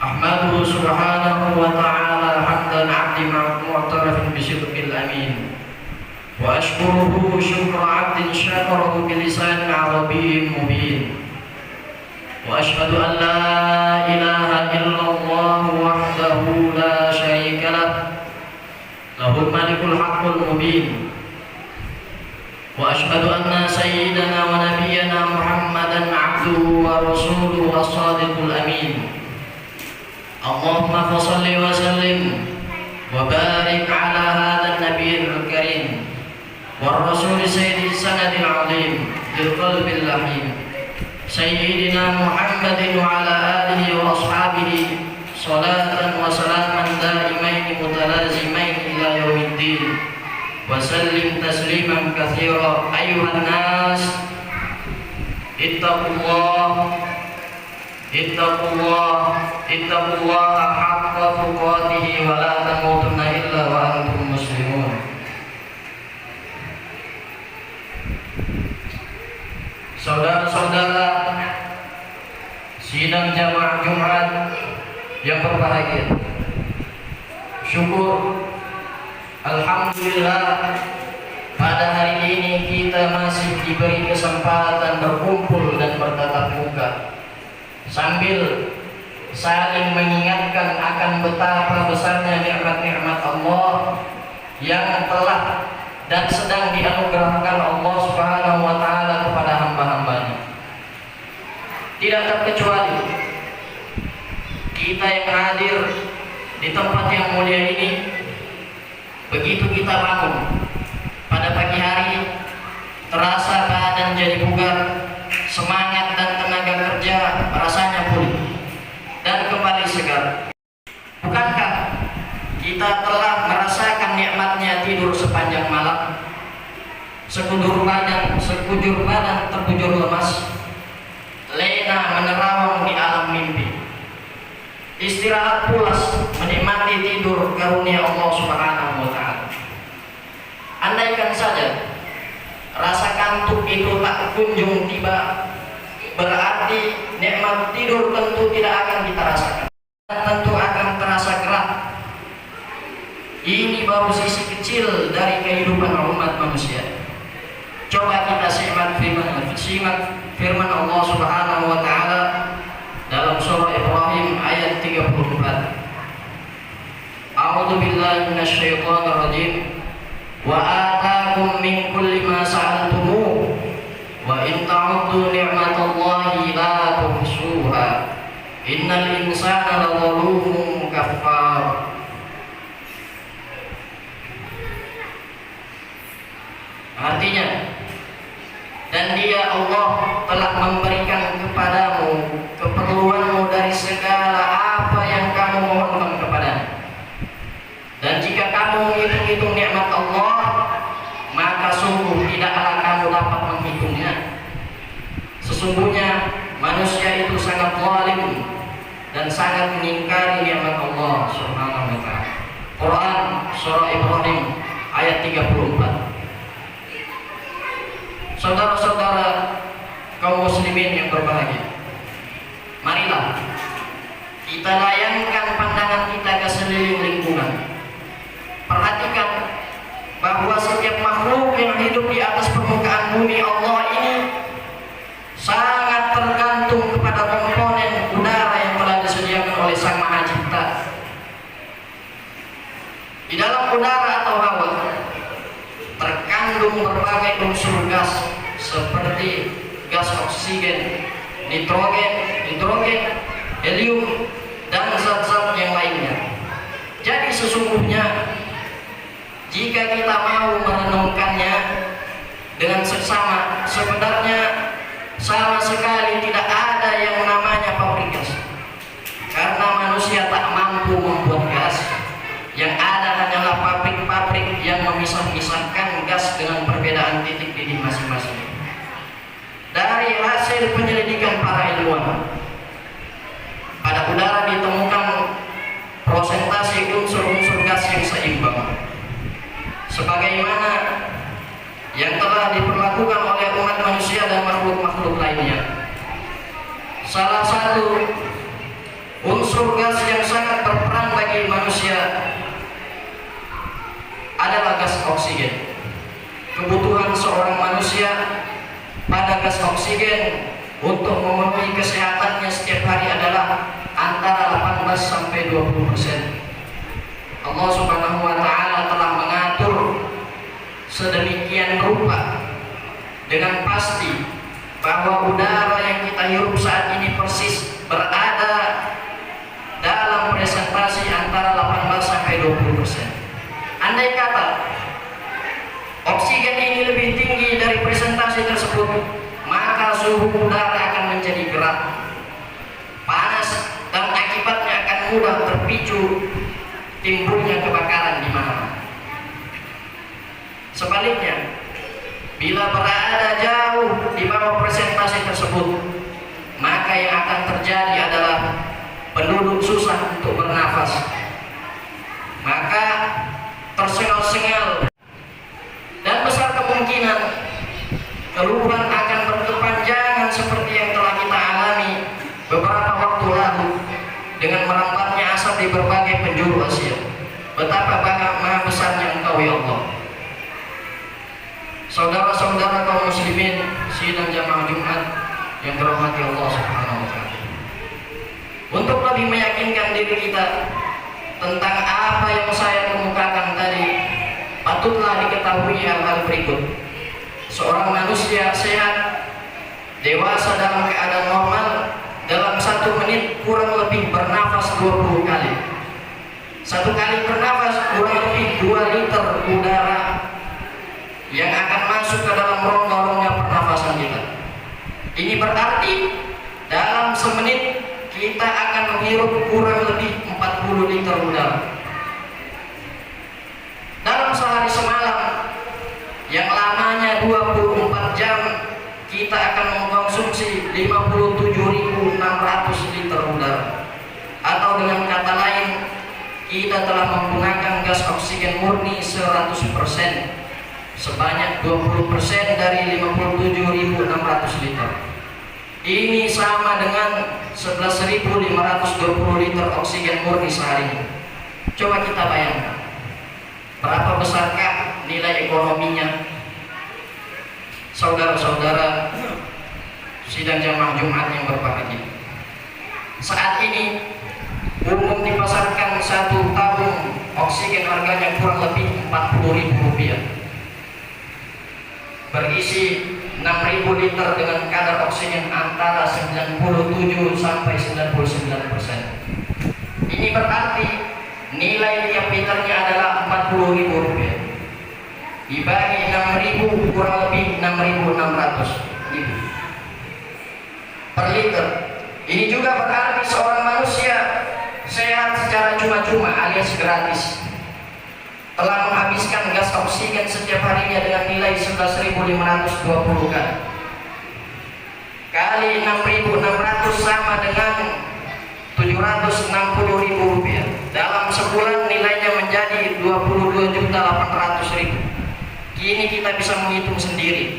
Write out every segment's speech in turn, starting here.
أحمده سبحانه وتعالى حمد العبد معترف بصدق الأمين، وأشكره شكر عبد شكره بلسان عربي مبين، وأشهد أن لا إله إلا الله وحده لا شريك له، له الملك الحق المبين، وأشهد أن سيدنا ونبينا محمدا عبده ورسوله الصادق الأمين. اللهم فصل وسلم وبارك على هذا النبي الكريم والرسول سيد السند العظيم بالقلب اللحيم سيدنا محمد وعلى آله وأصحابه صلاة وسلاما دائمين متلازمين إلى يوم الدين، وسلم تسليما كثيرا. أيها الناس اتقوا الله اتقوا الله حق تقاته ولا تموتن إلا وأنتم مسلمون. Saudara-saudara sidang jamaah Jumat yang berbahagia, syukur alhamdulillah pada hari ini kita masih diberi kesempatan berkumpul dan bertatap muka sambil saling mengingatkan akan betapa besarnya nikmat-nikmat Allah yang telah dan sedang dianugerahkan Allah Subhanahu wa taala kepada hamba-hambanya. Tidak terkecuali kita yang hadir di tempat yang mulia ini, begitu kita bangun pada pagi hari terasa badan jadi bugar, semangat dan tenaga kerja rasanya pulih dan kembali segar. Bukankah kita telah merasakan nikmatnya tidur sepanjang malam, sekujur badan terbujur lemas, lena menerawang di alam mimpi, istirahat pulas menikmati tidur karunia Allah Subhanahu wa taala. Andaikan saja rasa kantuk itu tak kunjung tiba, berarti nikmat tidur tentu tidak akan kita rasakan, tentu akan terasa gerak. Ini baru sisi kecil dari kehidupan umat manusia. Coba kita simak firman Allah Subhanahu wa taala dalam surah Ibrahim ayat 34. A'udzu billahi minasyaitonir rajim. Wa ataakum min kulli ma sa'altumuh wa in ta'uddu ni'matallahi la tuhsuha innal insana lazalumun kafar. Artinya, dan Dia Allah telah memberikan kepadamu keperluanmu dari segala apa yang kamu mohonkan kepadanya. Dan jika kamu menghitung-hitung nikmat Allah, maka sungguh tidaklah kamu dapat menghitungnya. Sesungguhnya manusia itu sangat zalim dan sangat mengingkari nikmat Allah Subhanahu wa taala. Quran surah Ibrahim ayat 34. Saudara-saudara kaum muslimin yang berbahagia, marilah kita layangkan pandangan kita ke sekeliling lingkungan. Perhatikan bahwa setiap makhluk yang hidup di atas permukaan bumi Allah ini sangat tergantung kepada komponen udara yang telah disediakan oleh Sang Maha Cipta. Di dalam udara atau hawa terkandung berbagai unsur gas seperti gas oksigen, nitrogen, helium, dan zat-zat yang lainnya. Jadi sesungguhnya jika kita mau merenungkannya dengan seksama, sebenarnya sama sekali tidak ada yang namanya pabrik gas, karena manusia tak mampu membuat gas. Yang ada hanyalah pabrik-pabrik yang memisah-misahkan gas dengan perbedaan titik didih masing-masing. Dari hasil penyelidikan para ilmuwan, pada udara ditemukan prosentase unsur-unsur gas yang seimbang, sebagaimana yang telah diperlakukan oleh umat manusia dan makhluk-makhluk lainnya. Salah satu Unsur gas yang sangat berperan bagi manusia adalah gas oksigen. Kebutuhan seorang manusia pada gas oksigen untuk memenuhi kesehatannya setiap hari adalah antara 18 sampai 20%. Allah Subhanahu wa taala telah mengatur sedemikian rupa dengan pasti bahwa udara yang kita hirup saat ini persis berada dalam presentasi antara 18 sampai 20%. Andai kata oksigen ini lebih tinggi dari presentasi tersebut, maka suhu udara akan menjadi gerak, panas, dan akibatnya akan mudah terpicu timbulnya kebakaran di mana-mana. Sebaliknya, bila berada jauh di bawah presentasi tersebut, maka yang akan terjadi adalah penduduk susah untuk bernafas, maka tersengal-sengal, dan besar kemungkinan keluhan akan berkepanjangan seperti yang telah kita alami beberapa waktu lalu dengan merambatnya asap di berbagai penjuru Asia. Betapa maha besarnya Engkau ya Allah. Saudara-saudara kaum muslimin sidang jamaah Jumat yang dirahmati Allah Subhanahu wa taala, untuk lebih meyakinkan diri kita tentang apa yang saya kemukakan tadi, patutlah diketahui hal-hal berikut. Seorang manusia sehat dewasa dalam keadaan normal dalam 1 menit kurang lebih bernafas 20 kali. 1 kali bernafas kurang lebih 2 liter udara yang akan masuk ke dalam rongga-rongga pernafasan kita. Ini berarti dalam semenit kita akan menghirup kurang lebih 40 liter udara. Dalam sehari semalam yang lamanya 24 jam, kita akan mengkonsumsi 57.600 liter udara. Atau dengan kata lain, kita telah menggunakan gas oksigen murni 100% sebanyak 20% dari 57.600 liter. Ini sama dengan 11.520 liter oksigen murni sehari. Coba kita bayangkan, berapa besarkah nilai ekonominya? Saudara-saudara sidang jamaah Jumat yang berbahagia, saat ini umum dipasarkan 1 tabung oksigen harganya kurang lebih Rp40.000, berisi 6.000 liter dengan kadar oksigen antara 97 sampai 99%. Ini berarti nilai tiap liternya adalah Rp40.000. Dibagi 6.000 kurang lebih 6.600 per liter. Ini juga berarti seorang manusia sehat secara cuma-cuma alias gratis telah menghabiskan gas oksigen setiap harinya dengan nilai 11.520 kali 6.600 sama dengan Rp760.000. Dalam sebulan nilainya menjadi Rp22.800.000. Kini kita bisa menghitung sendiri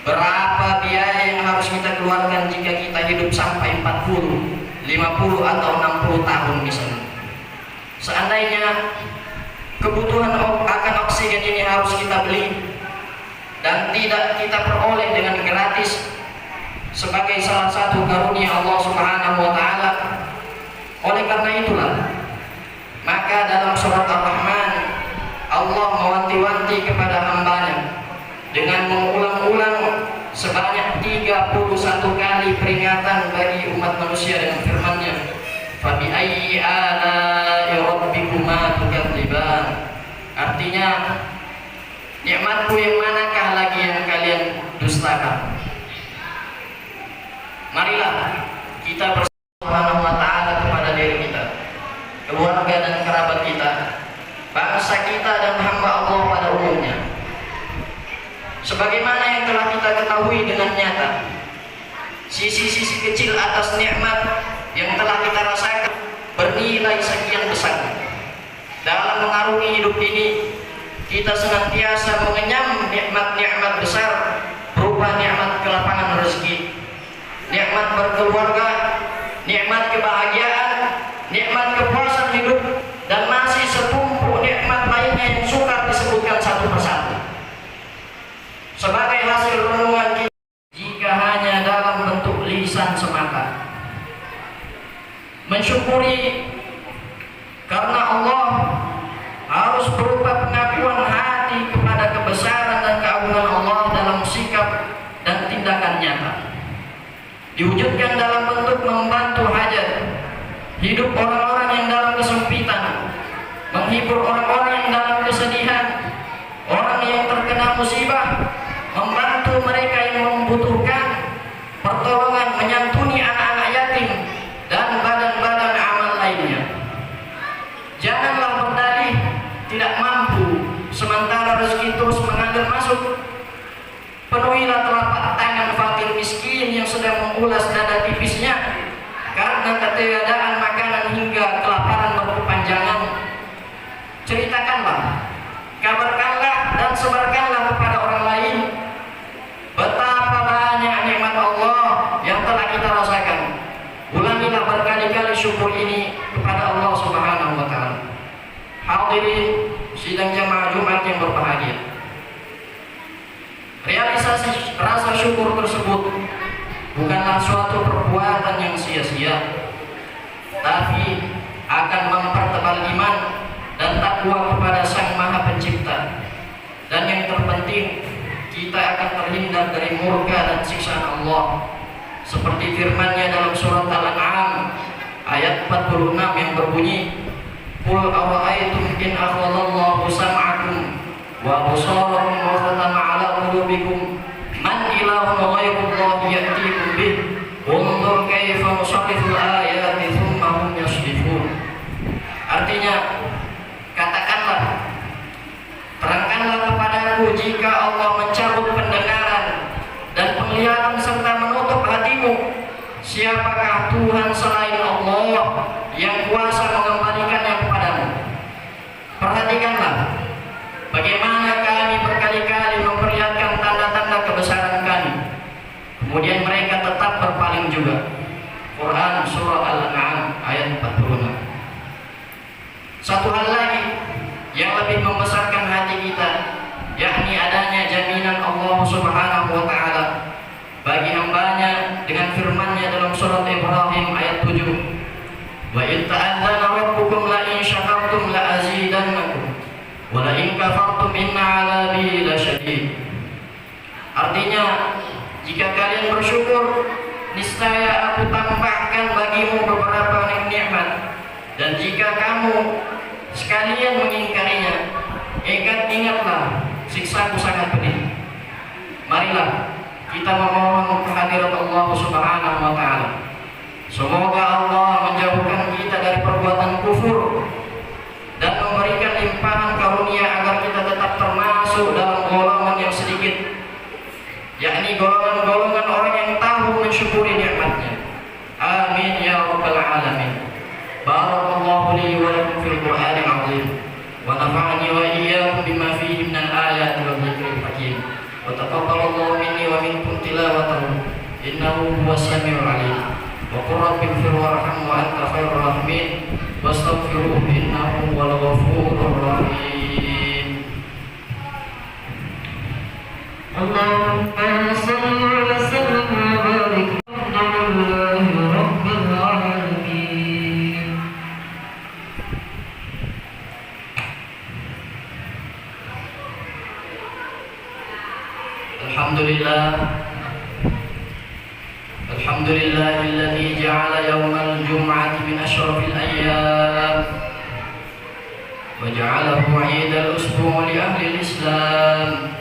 berapa biaya yang harus kita keluarkan jika kita hidup sampai 40, 50 atau 60 tahun misalnya. Seandainya kebutuhan akan oksigen ini harus kita beli dan tidak kita peroleh dengan gratis sebagai salah satu karunia Allah Subhanahu wa taala. Oleh karena itulah, maka dalam surat Ar-Rahman Allah mewanti-wanti kepada hambanya dengan mengulang-ulang sebanyak 31 kali peringatan bagi umat manusia dengan firman-Nya, "Fabi ayyi ala'i rabbikuma tukadziban." Artinya, nikmatku yang manakah lagi yang kalian dustakan? Marilah kita bersyukur Subhanahu wa taala kepada diri kita, keluarga dan kerabat kita, bangsa kita dan hamba Allah pada umumnya. Sebagaimana yang telah kita ketahui dengan nyata, sisi-sisi kecil atas nikmat yang telah kita rasakan bernilai sekian besar. Dalam mengarungi hidup ini, kita senantiasa mengenyam nikmat-nikmat besar berupa nikmat kelapangan rezeki, nikmat berkeluarga, nikmat kebahagiaan, nikmat kepuasan hidup, dan masih setumpuk nikmat lainnya yang sukar disebutkan satu persatu. Sebagai hasil renungan kita, jika hanya dalam bentuk lisan semata, mensyukuri karena Allah harus berupa pengakuan hati kepada kebesaran dan keagungan Allah dalam sikap dan tindakan nyata, diwujudkan dalam bentuk membantu hajat hidup orang-orang yang dalam kesempitan, menghibur orang-orang yang dalam kesedihan, orang yang terkena musibah, membantu mereka yang membutuhkan pertolongan, menyantuni anak-anak yatim dan badan-badan amal lainnya. Janganlah berdalih tidak mampu sementara rezeki terus mengalir masuk. Penuhilah telapak tangan fakir miskin yang sedang mengulas dada tipisnya karena ketiadaan makanan hingga kelaparan berkepanjangan. Ceritakanlah, kabarkanlah dan sebarkanlah kepada orang lain betapa banyak nikmat Allah yang telah kita rasakan. Ulangilah berkali-kali syukur ini kepada Allah Subhanahu wa taala. Hadirin sidang jamaah Jumat yang berbahagia, realisasi rasa syukur tersebut bukanlah suatu perbuatan yang sia-sia, tapi akan mempertebal iman dan takwa kepada Sang Maha Pencipta. Dan yang terpenting, kita akan terhindar dari murka dan siksaan Allah, seperti firman-Nya dalam surat Al-An'am ayat 46 yang berbunyi, Qul ara'aytum in akhadallahu sam'akum wa absarakum wa khatama 'ala qulubikum man ilahun ghairullahi ya'tikum bih unzur kaifa nusarriful ayati tsumma hum yasdifun. Artinya, katakanlah, terangkanlah kepadaku jika Allah mencabut pendengaran dan penglihatan serta menutup hatimu, siapakah Tuhan selain Allah yang kuasa mengembalikannya kepadamu? Perhatikanlah bagaimana kami berkali-kali memperlihatkan tanda-tanda kebesaran kami, kemudian mereka tetap berpaling juga. Quran surah Al-An'am ayat 46. Satu hal lagi yang lebih membesarkan hati kita, yakni adanya jaminan Allah Subhanahu wa taala bagi hambanya dengan firman-Nya dalam surat Ibrahim ayat 7, wa in ta'adzana rabbukum la in syakartum la azidannakum wa la in kafartum inna 'adzabi lasyadid. Artinya, jika kalian bersyukur, niscaya aku tambahkan bagimu beberapa nikmat, dan jika kamu sekalian mengingkarinya, ingatlah siksaku sangat pedih. Marilah kita memohon kehadirat Allah Subhanahu wa taala. Semoga Allah menjauhkan kita dari perbuatan kufur dan memberikan limpahan karunia agar kita tetap termasuk dalam golongan yang sedikit, yakni golongan-golongan orang yang tahu mensyukuri nikmat-Nya. Amin ya rabbal alamin. Barakallahu li wa lakum fil Qur'anil 'azim wa nafa'ani wa iyyakum bima fihi minal ayati wal dzikril hakim. Wa taqabbalallahu minni wa minkum tilawatahu innahu huwas samiul 'alim. Wa qur rabbighfir warham wa anta khairur rahimin wastaghfiruhu innahu huwal ghafurur rahim. Allahumma shalli wa sallim wa barik alhamdulillahi rabbil alamin. Alhamdulillahilladzi ja'ala yawmal jum'ati min asyrafil ayyam wa ja'alahu 'idal usbu' li ahli al-islam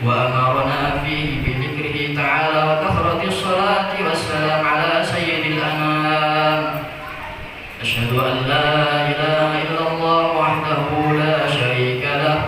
wa amarna fihi bi dzikrihi ta'ala wa kathratis salati wassalam ala sayyidil anam. Asyhadu an la ilaha illallah wahdahu la syarika lah,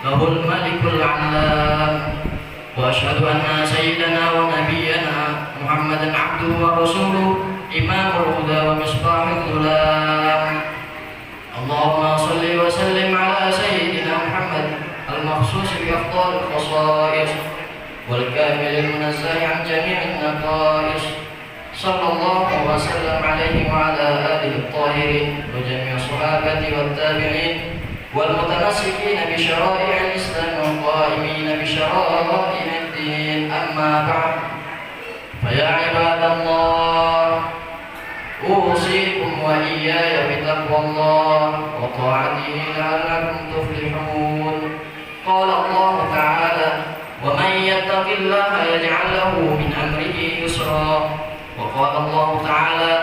lahul malikul 'alam. Wa asyhadu anna sayyidana wa nabiyyana Muhammadan abduhu wa rasuluh imamul huda wa misbahul dhulam. Allahumma salli wa sallim ala sayyidina Muhammad al-makhsus bi afdal khasa'is wal kamil al-munazzah an jami'in naqais صلى الله وسلم عليه وعلى آله الطاهرين وجميع الصحابة والتابعين والمتمسكين بشرائع الإسلام والقائمين بشرائع الدين. أما بعد، فيا عباد الله، أوصيكم وإياي بتقوى الله وطاعته لعلكم تفلحون. قال الله تعالى: ومن يتق الله يجعل له من أمره يسرا. وقال الله تعالى: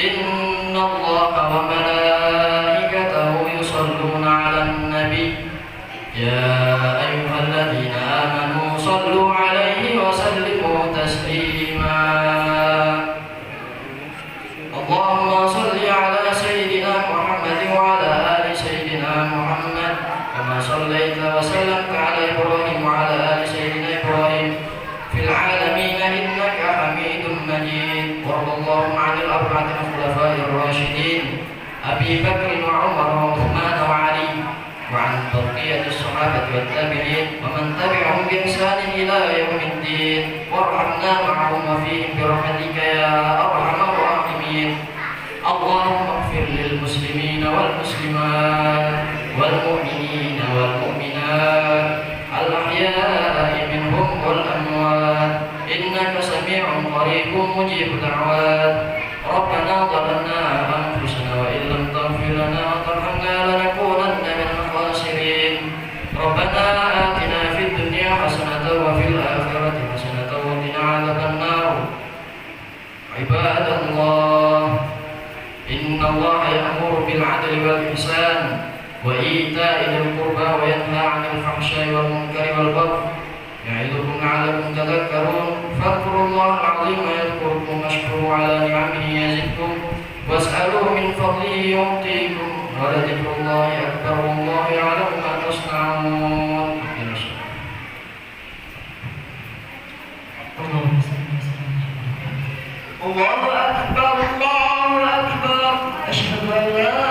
إن الله وملائكته يصلون على النبي يا أيها الذين آمنوا صلوا عليه وسلموا تسليما. اللهم صل على سيدنا محمد وعلى آل سيدنا محمد كما صليت وسلمت على إبراهيم وعلى آل سيدنا إبراهيم في العالمين إنك حميد مجيد. وارض اللهم عن الأربعة الخلفاء الراشدين أبي بكر وعمر وعثمان وعلي، وعن بقية الصحابة والتابعين ومن تبعهم بإحسان إلى يوم الدين، وارحمنا معهم وفيهم برحمتك يا أرحم الراحمين. اللهم اغفر للمسلمين والمسلمات والمؤمنين والمؤمنات الأحياء منهم والأموات إنك سميع قريب مجيب دعوات. ربنا ظلمنا أنفسنا وإن لم تغفر لنا وترحمنا لنكونن من الخاسرين. ربنا آتنا في الدنيا حسنة وفي الآخرة حسنة وقنا عذاب النار. عباد الله، إن الله يأمر بالعدل والإحسان وإيتاء ذي القربى وينهى عن الفحشاء والمنكر والبغي يعظكم لعلكم تذكرون. فاذكروا الله العظيم يذكركم واشكروا على نعمه يزدكم واسألوا من فضله يعطيكم ولذكر الله أكبر والله يعلم ما تصنعون. الله أكبر الله أكبر. أشهد أن لا